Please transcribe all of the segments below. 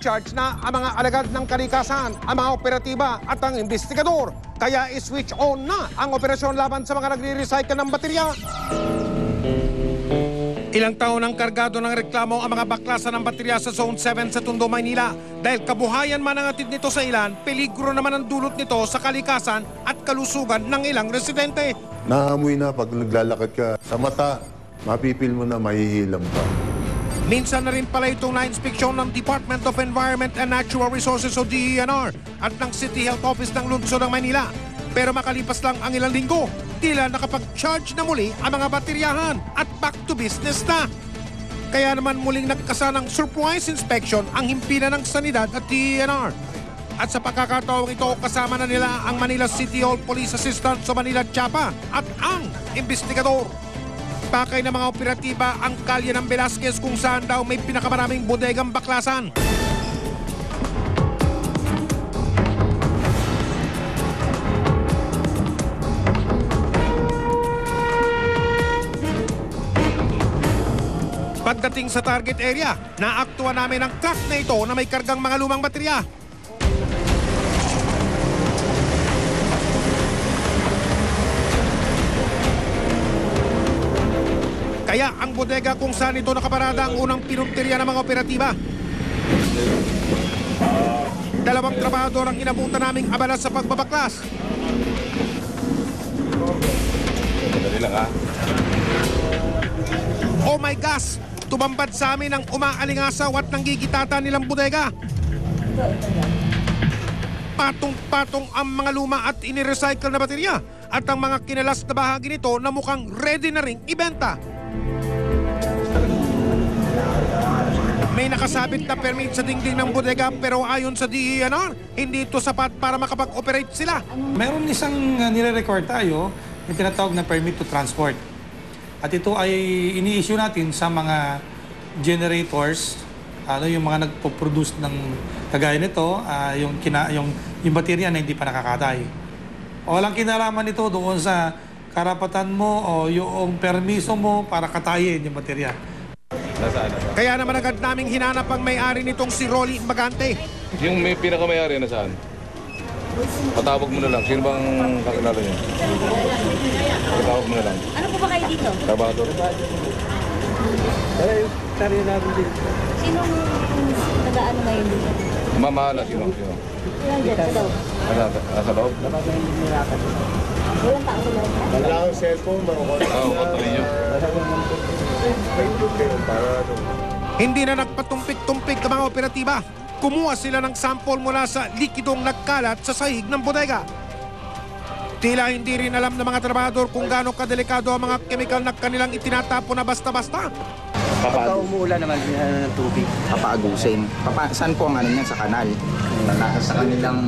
charge na ang mga alagad ng kalikasan, ang mga operatiba at ang investigador. Kaya i-switch on na ang operasyon laban sa mga nagre-recycle ng baterya. Ilang taon ang kargado ng reklamo ang mga baklasan ng baterya sa Zone 7 sa Tondo, Maynila. Dahil kabuhayan man ang atid nito sa ilan, peligro naman ang dulot nito sa kalikasan at kalusugan ng ilang residente. Naamoy na pag naglalakad ka sa mata, mapipil mo na mahihilam ka. Minsan na rin pala itong na-inspeksyon ng Department of Environment and Natural Resources o DENR at ng City Health Office ng Lungsod ng Maynila. Pero makalipas lang ang ilang linggo, tila nakapag-charge na muli ang mga bateryahan at back to business na. Kaya naman muling nagkasa ng surprise inspection ang himpilan ng Sanidad at DENR. At sa pagkakataong ito, kasama na nila ang Manila City Hall Police Assistant sa Manila Chapa at ang investigador. Pakay ng mga operatiba ang kalye ng Velasquez kung saan daw may pinakamaraming bodegang baklasan. Pagdating sa target area, naaktuhan namin ang truck na ito na may kargang mga lumang baterya. Kaya ang bodega kung saan ito nakaparada ang unang pinuntirya ng mga operatiba. Dalawang trabahador ang inabutan naming abala sa pagbabaklas. Dali lang ha. Oh my gosh! Tumambad sa amin ang umaalingasaw at nanggigitata nilang bodega. Patong-patong ang mga luma at inirecycle na baterya at ang mga kinalas na bahagi nito na mukhang ready na ring ibenta. May nakasabit na permit sa dingding ng bodega pero ayon sa DENR, hindi ito sapat para makapag-operate sila. Meron isang nire-record tayo na tinatawag na permit to transport. At ito ay ini-issue natin sa mga generators, yung mga nagpo-produce ng kagaya nito, yung baterya na hindi pa nakakatay. Walang kinalaman ito doon sa karapatan mo o yung permiso mo para katayin yung baterya. Kaya naman agad naming hinanap ang may-ari nitong si Rolly Magante. Yung may pinakamayari na saan? Patawag mo na lang. Sino bang kakilala niyo? Patawag mo na lang. Ano po ba kayo dito? Trabador. Sinong nag-ano ngayon dito? Mamahala. Sino? Sa loob. Nasa loob? Walang tao sa loob. Wala akong cellphone, Oo, kontarin niyo. Hindi na nagpatumpik-tumpik ang mga operatiba. Kumuha sila ng sample mula sa likidong nagkalat sa sahig ng bodega. Tila hindi rin alam ng mga trabahador kung gaano kadelikado ang mga chemical na kanilang itinatapo na basta-basta. Pagka umuulan naman ng tubig, papaagusin. Saan po ang ano niyan? Sa kanal. Sa kanilang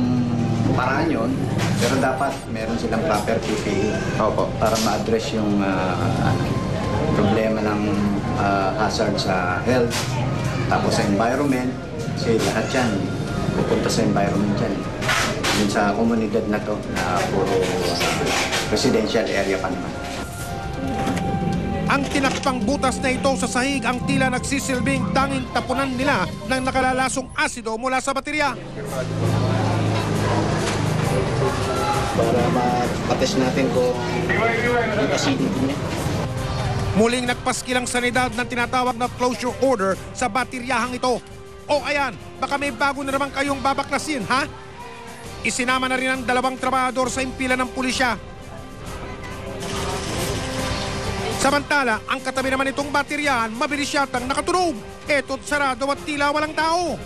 paraan yun, pero dapat meron silang proper PPE. Opo. Para ma-address yung problema ng hazard sa health, tapos sa environment, kasi lahat yan pupunta sa environment yan. Yun sa komunidad na to, na puro residential area pa naman. Ang tinakpang butas na ito sa sahig ang tila nagsisilbing tanging tapunan nila ng nakalalasong asido mula sa baterya. Para ma-test natin kung yung acidity niya. Muling nagpaskilang sanidad ng tinatawag na closure order sa bateryahang ito. O ayan, baka may bago na naman kayong babaklasin, ha? Isinama na rin ang dalawang trabahador sa impila ng pulisya. Samantala, ang katabi naman itong bateryahan, mabilis yatang nakatunog. Eto't sarado at tila walang tao.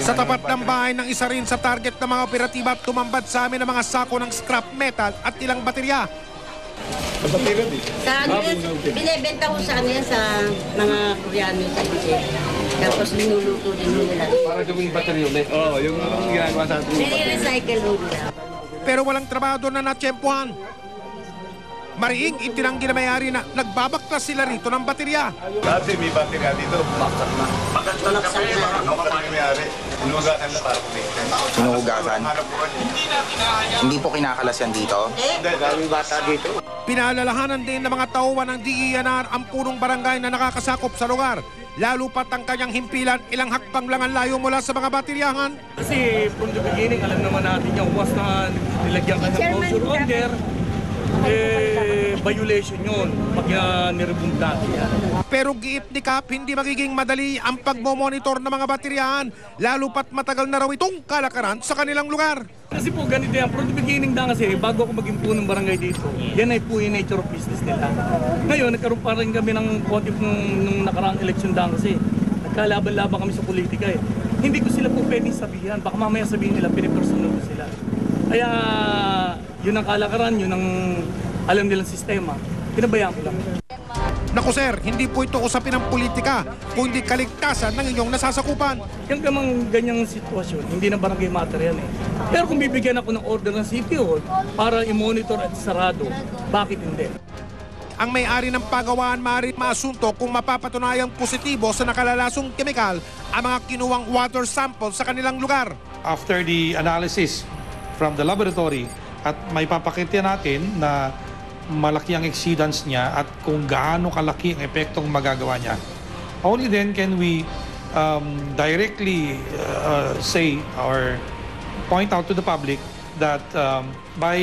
Sa tapat ng bahay ng isa rin sa target ng mga operatiba, tumambad sa amin ang mga sako ng scrap metal at ilang baterya. Sa ano yan, binibenta ko sa ano yan, sa mga Koreano sa Egypt. Tapos linuluto din nila. Para gawing baterya ulit. Oo, yung ginagawa sa atin. Nire-recycle nila. Pero walang trabahador na natsyempohan. Mariing itinanggi na may-ari na nagbabaklas sila rito ng baterya. Dati may baterya dito, baksak na. Baksak na. Ano pa yung may-ari? Inugasan na para kumitin. Sinuhugasan? Hindi po kinakalas yan dito? Hindi, daming bata dito. Pinaalalahanan din ng mga tauhan ng DENR ang punong barangay na nakakasakop sa lugar. Lalo pat ang kanyang himpilan, ilang hakbang lang ang layo mula sa mga bateryahan. Kasi from the beginning, alam naman natin yung once na nilagyan ka ng closure order, violation yun pag nirebound natin yan. Pero giit ni Kap, hindi magiging madali ang pagmomonitor ng mga bateryahan, lalo pat matagal na raw itong kalakaran sa kanilang lugar. Kasi po ganito yan, from the beginning na kasi, bago ako maging punong barangay dito, yan ay po yung nature of business nila. Ngayon, nagkaroon pa rin kami ng konti nung nakaraang election daan kasi, nagkalaban-laban kami sa politika eh. Hindi ko sila po pwedeng sabihan, baka mamaya sabihin nila, pinipersonal ko sila. Kaya, yun ang kalakaran, yun ang alam nilang sistema, pinabayaan ko lang. Naku sir, hindi po ito usapin ng politika, kundi kaligtasan ng inyong nasasakupan. Yung gamang ganyang sitwasyon, hindi na barangay matter yan eh. Pero kung bibigyan ako ng order ng City Hall para i-monitor at sarado, bakit hindi? Ang may-ari ng pagawaan maaari maasunto kung mapapatunayang positibo sa nakalalasong kemikal ang mga kinuwang water sample sa kanilang lugar. After the analysis from the laboratory at may papakita natin na malaki ang exceedance niya at kung gaano kalaki ang epektong magagawa niya. Only then can we directly say or point out to the public that by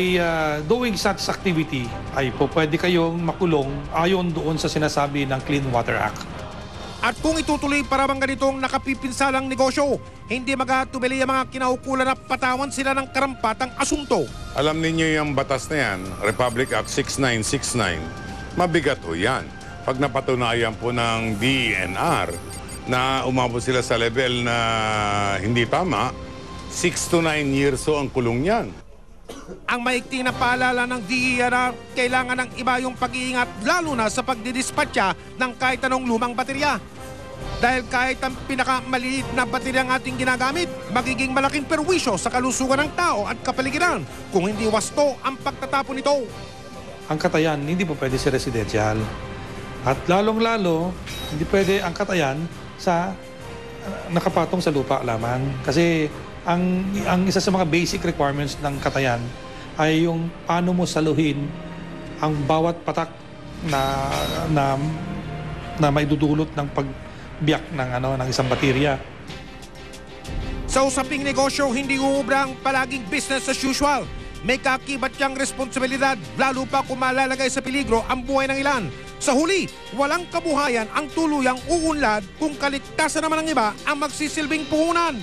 doing such activity ay po pwede kayong makulong ayon doon sa sinasabi ng Clean Water Act. At kung itutuloy para bang ganitong nakapipinsalang negosyo, hindi magatubili ang mga kinaukulan na patawan sila ng karampatang asunto. Alam ninyo yung batas na yan, Republic Act 6969, mabigat ho yan. Pag napatunayan po ng DENR na umabot sila sa level na hindi tama, 6 to 9 years ho ang kulong yan. Ang maikli na paalala ng DENR, kailangan ng iba yung pag-iingat lalo na sa pagdidispatcha ng kahit anong lumang baterya. Dahil kahit ang pinakamaliit na baterya ang ating ginagamit, magiging malaking perwisyo sa kalusugan ng tao at kapaligiran kung hindi wasto ang pagtatapon nito. Ang katayan, hindi po pwede sa residential. At lalong-lalo, hindi pwede ang katayan sa nakapatong sa lupa lamang. Kasi ang isa sa mga basic requirements ng katayan ay yung paano mo saluhin ang bawat patak na may dudulot ng pagbiyak ng isang baterya. Sa usaping negosyo, hindi uubra ang palaging business as usual. May kakibat niyang responsibilidad, lalo pa kung malalagay sa peligro ang buhay ng ilan. Sa huli, walang kabuhayan ang tuluyang uunlad kung kaligtasan naman ng iba ang magsisilbing puhunan.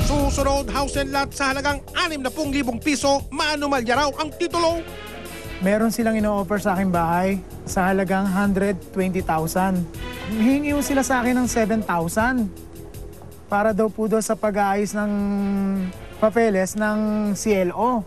Susunod, house and lot sa halagang 60,000 piso, maanumalya raw ang titulo. Meron silang ino-offer sa aking bahay sa halagang 120,000. Hihingi ho sila sa akin ng 7,000 para daw po doon sa pag-aayos ng papeles ng CLO.